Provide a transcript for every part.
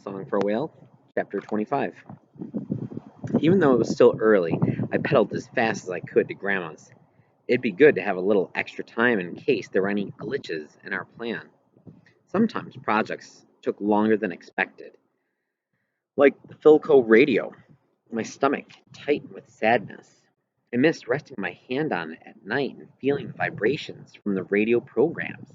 Song for a Whale, Chapter 25. Even though it was still early, I pedaled as fast as I could to Grandma's. It'd be good to have a little extra time in case there were any glitches in our plan. Sometimes projects took longer than expected, like the Philco radio. My stomach tightened with sadness. I missed resting my hand on it at night and feeling the vibrations from the radio programs.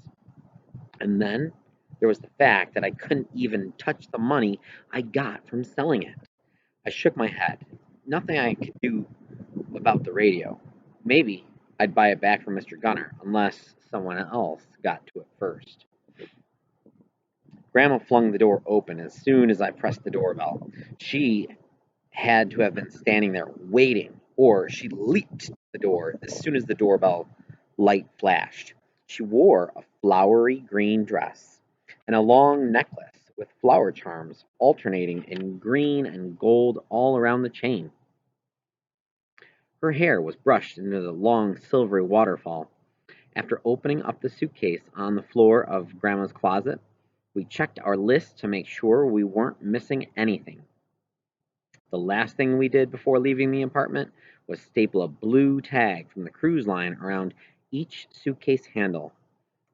And then there was the fact that I couldn't even touch the money I got from selling it. I shook my head. Nothing I could do about the radio. Maybe I'd buy it back from Mr. Gunner, unless someone else got to it first. Grandma flung the door open as soon as I pressed the doorbell. She had to have been standing there waiting, or she leaped to the door as soon as the doorbell light flashed. She wore a flowery green dress and a long necklace with flower charms alternating in green and gold all around the chain. Her hair was brushed into the long silvery waterfall. After opening up the suitcase on the floor of Grandma's closet, we checked our list to make sure we weren't missing anything. The last thing we did before leaving the apartment was staple a blue tag from the cruise line around each suitcase handle.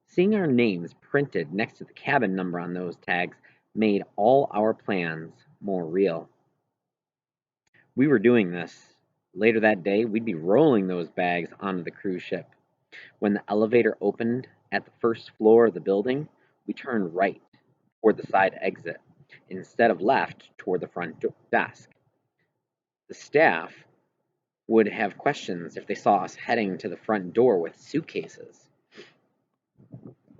Seeing our names printed next to the cabin number on those tags made all our plans more real. We were doing this. Later that day, we'd be rolling those bags onto the cruise ship. When the elevator opened at the first floor of the building, we turned right toward the side exit instead of left toward the front desk. The staff would have questions if they saw us heading to the front door with suitcases.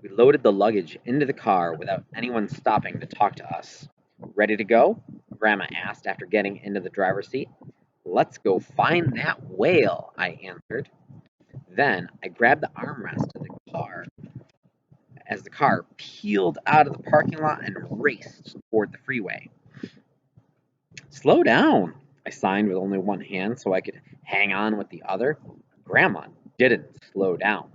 We loaded the luggage into the car without anyone stopping to talk to us. Ready to go? Grandma asked after getting into the driver's seat. Let's go find that whale, I answered. Then I grabbed the armrest of the car as the car peeled out of the parking lot and raced toward the freeway. Slow down, I signed with only one hand so I could hang on with the other. Grandma didn't slow down,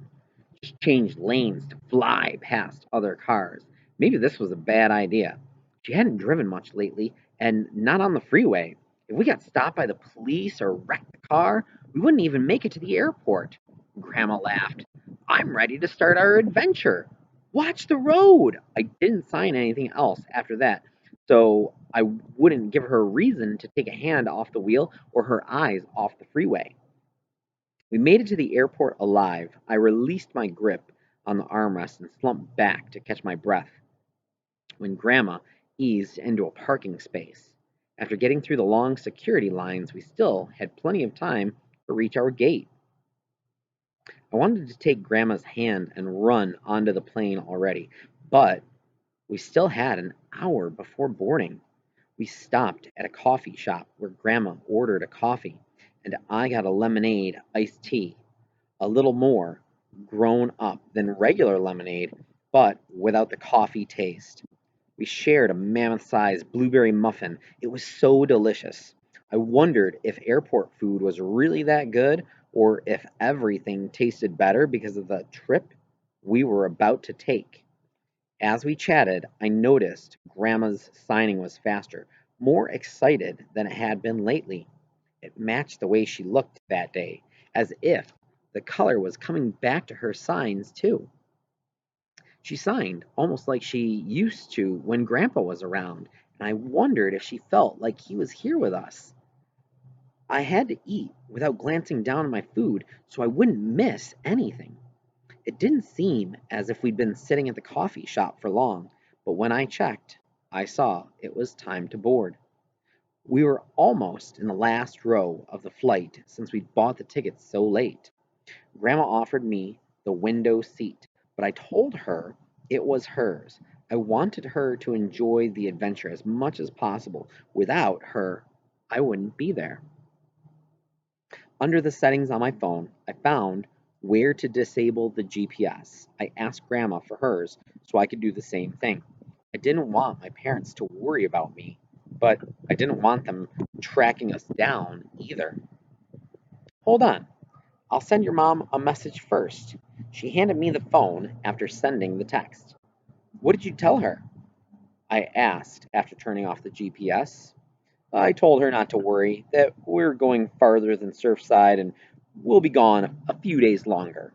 just changed lanes to fly past other cars. Maybe this was a bad idea. She hadn't driven much lately, and not on the freeway. If we got stopped by the police or wrecked the car, we wouldn't even make it to the airport. Grandma laughed. I'm ready to start our adventure. Watch the road. I didn't sign anything else after that, so I wouldn't give her a reason to take a hand off the wheel or her eyes off the freeway. We made it to the airport alive. I released my grip on the armrest and slumped back to catch my breath when Grandma eased into a parking space. After getting through the long security lines, we still had plenty of time to reach our gate. I wanted to take Grandma's hand and run onto the plane already, but we still had an hour before boarding. We stopped at a coffee shop where Grandma ordered a coffee, and I got a lemonade iced tea, a little more grown up than regular lemonade, but without the coffee taste. We shared a mammoth-sized blueberry muffin. It was so delicious. I wondered if airport food was really that good or if everything tasted better because of the trip we were about to take. As we chatted, I noticed Grandma's signing was faster, more excited than it had been lately. It matched the way she looked that day, as if the color was coming back to her signs, too. She signed almost like she used to when Grandpa was around, and I wondered if she felt like he was here with us. I had to eat without glancing down at my food so I wouldn't miss anything. It didn't seem as if we'd been sitting at the coffee shop for long, but when I checked, I saw it was time to board. We were almost in the last row of the flight since we'd bought the tickets so late. Grandma offered me the window seat, but I told her it was hers. I wanted her to enjoy the adventure as much as possible. Without her, I wouldn't be there. Under the settings on my phone, I found where to disable the GPS. I asked Grandma for hers so I could do the same thing. I didn't want my parents to worry about me, but I didn't want them tracking us down either. Hold on, I'll send your mom a message first. She handed me the phone after sending the text. What did you tell her? I asked after turning off the GPS. I told her not to worry, that we're going farther than Surfside and we'll be gone a few days longer.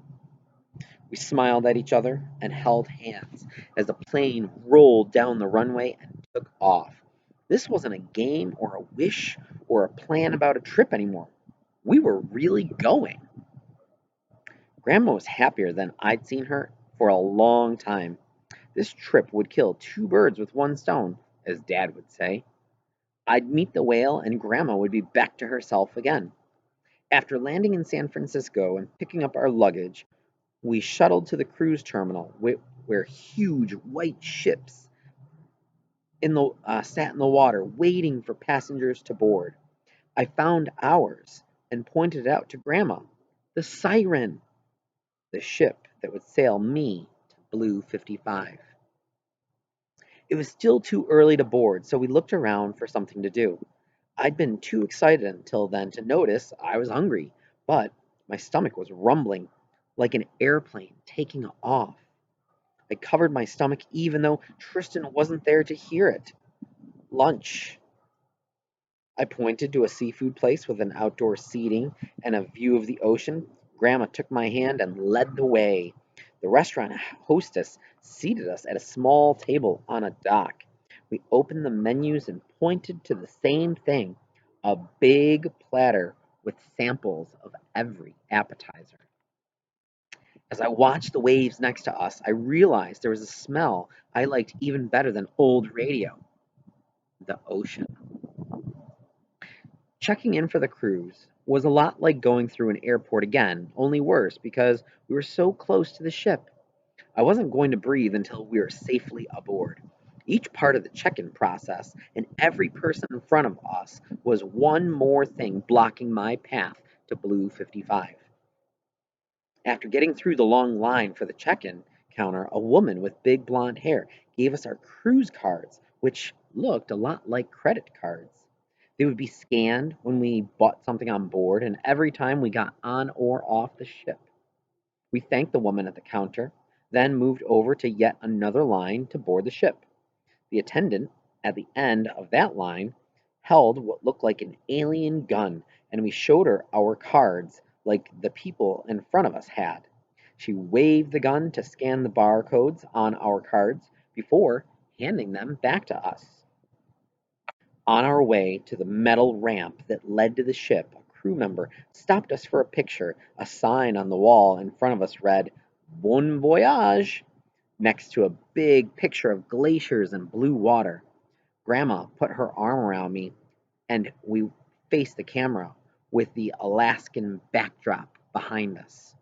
We smiled at each other and held hands as the plane rolled down the runway and took off. This wasn't a game or a wish or a plan about a trip anymore. We were really going. Grandma was happier than I'd seen her for a long time. This trip would kill two birds with one stone, as Dad would say. I'd meet the whale and Grandma would be back to herself again. After landing in San Francisco and picking up our luggage, we shuttled to the cruise terminal where huge white ships sat in the water waiting for passengers to board. I found ours and pointed it out to Grandma. The Siren, the ship that would sail me to Blue 55. It was still too early to board, so we looked around for something to do. I'd been too excited until then to notice I was hungry, but my stomach was rumbling like an airplane taking off. I covered my stomach even though Tristan wasn't there to hear it. Lunch. I pointed to a seafood place with an outdoor seating and a view of the ocean. Grandma took my hand and led the way. The restaurant hostess seated us at a small table on a dock. We opened the menus and pointed to the same thing, a big platter with samples of every appetizer. As I watched the waves next to us, I realized there was a smell I liked even better than old radio: the ocean. Checking in for the cruise was a lot like going through an airport again, only worse because we were so close to the ship. I wasn't going to breathe until we were safely aboard. Each part of the check in process and every person in front of us was one more thing blocking my path to Blue 55. After getting through the long line for the check in counter, a woman with big blonde hair gave us our cruise cards, which looked a lot like credit cards. They would be scanned when we bought something on board and every time we got on or off the ship. We thanked the woman at the counter, then moved over to yet another line to board the ship. The attendant at the end of that line held what looked like an alien gun, and we showed her our cards like the people in front of us had. She waved the gun to scan the barcodes on our cards before handing them back to us. On our way to the metal ramp that led to the ship, a crew member stopped us for a picture. A sign on the wall in front of us read, Bon Voyage, next to a big picture of glaciers and blue water. Grandma put her arm around me, and we faced the camera with the Alaskan backdrop behind us.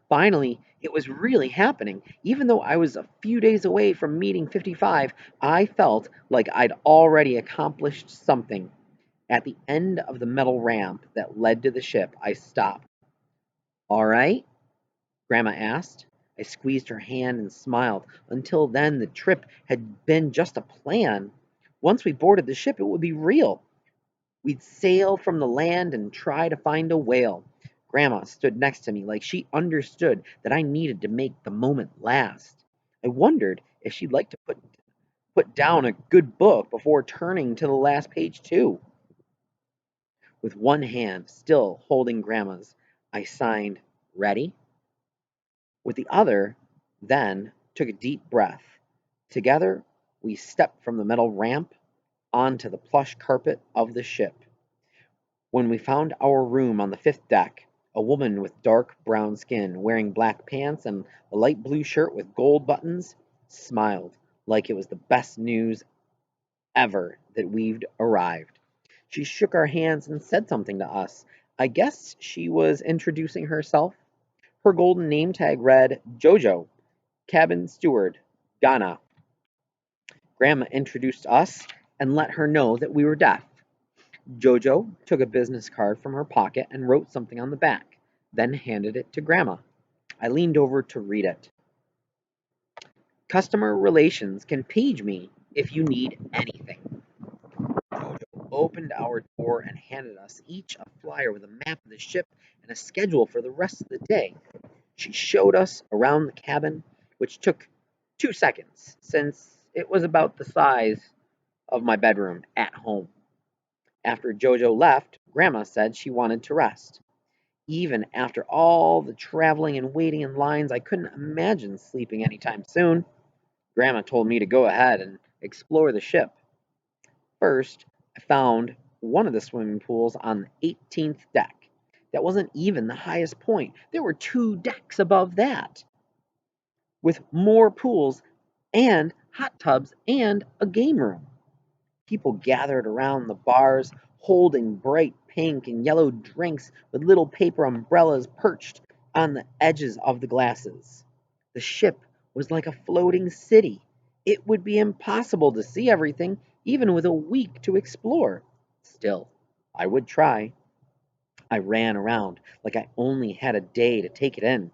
Finally, it was really happening. Even though I was a few days away from meeting 55, I felt like I'd already accomplished something. At the end of the metal ramp that led to the ship, I stopped. All right? Grandma asked. I squeezed her hand and smiled. Until then, the trip had been just a plan. Once we boarded the ship, it would be real. We'd sail from the land and try to find a whale. Grandma stood next to me like she understood that I needed to make the moment last. I wondered if she'd like to put down a good book before turning to the last page, too. With one hand still holding Grandma's, I signed, Ready? With the other, then took a deep breath. Together, we stepped from the metal ramp onto the plush carpet of the ship. When we found our room on the fifth deck, a woman with dark brown skin, wearing black pants and a light blue shirt with gold buttons, smiled like it was the best news ever that we'd arrived. She shook our hands and said something to us. I guess she was introducing herself. Her golden name tag read Jojo, cabin steward, Ghana. Grandma introduced us and let her know that we were deaf. Jojo took a business card from her pocket and wrote something on the back, then handed it to Grandma. I leaned over to read it. Customer relations can page me if you need anything. Jojo opened our door and handed us each a flyer with a map of the ship and a schedule for the rest of the day. She showed us around the cabin, which took 2 seconds since It was about the size of my bedroom at home. After Jojo left, Grandma said she wanted to rest. Even after all the traveling and waiting in lines, I couldn't imagine sleeping anytime soon. Grandma told me to go ahead and explore the ship. First, I found one of the swimming pools on the 18th deck. That wasn't even the highest point. There were two decks above that, with more pools and hot tubs and a game room. People gathered around the bars, holding bright pink and yellow drinks with little paper umbrellas perched on the edges of the glasses. The ship was like a floating city. It would be impossible to see everything, even with a week to explore. Still, I would try. I ran around like I only had a day to take it in.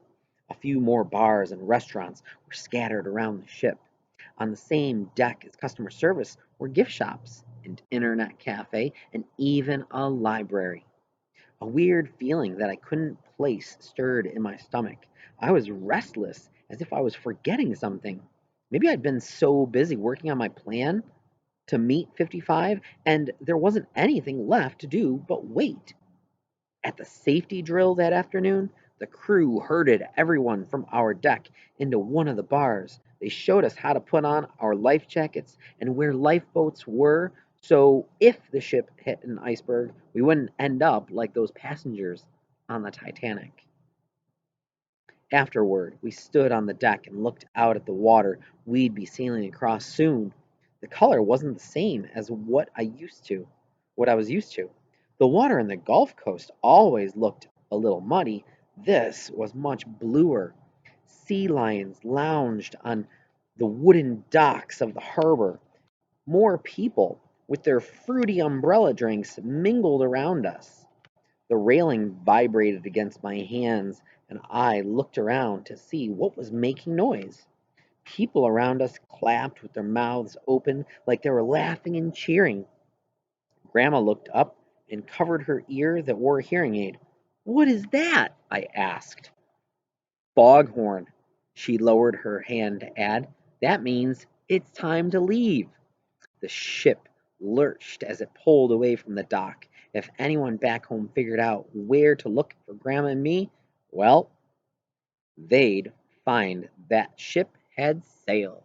A few more bars and restaurants were scattered around the ship. On the same deck as customer service were gift shops, an internet cafe, and even a library. A weird feeling that I couldn't place stirred in my stomach. I was restless, as if I was forgetting something. Maybe I'd been so busy working on my plan to meet 55, and there wasn't anything left to do but wait. At the safety drill that afternoon, the crew herded everyone from our deck into one of the bars. They showed us how to put on our life jackets and where lifeboats were, so if the ship hit an iceberg, we wouldn't end up like those passengers on the Titanic. Afterward, we stood on the deck and looked out at the water we'd be sailing across soon. The color wasn't the same as what I was used to. The water in the Gulf Coast always looked a little muddy. This was much bluer. Sea lions lounged on the wooden docks of the harbor. More people, with their fruity umbrella drinks, mingled around us. The railing vibrated against my hands, and I looked around to see what was making noise. People around us clapped with their mouths open like they were laughing and cheering. Grandma looked up and covered her ear that wore a hearing aid. "What is that?" I asked. "Foghorn." She lowered her hand to add, "That means it's time to leave." The ship lurched as it pulled away from the dock. If anyone back home figured out where to look for Grandma and me, well, they'd find that ship had sailed.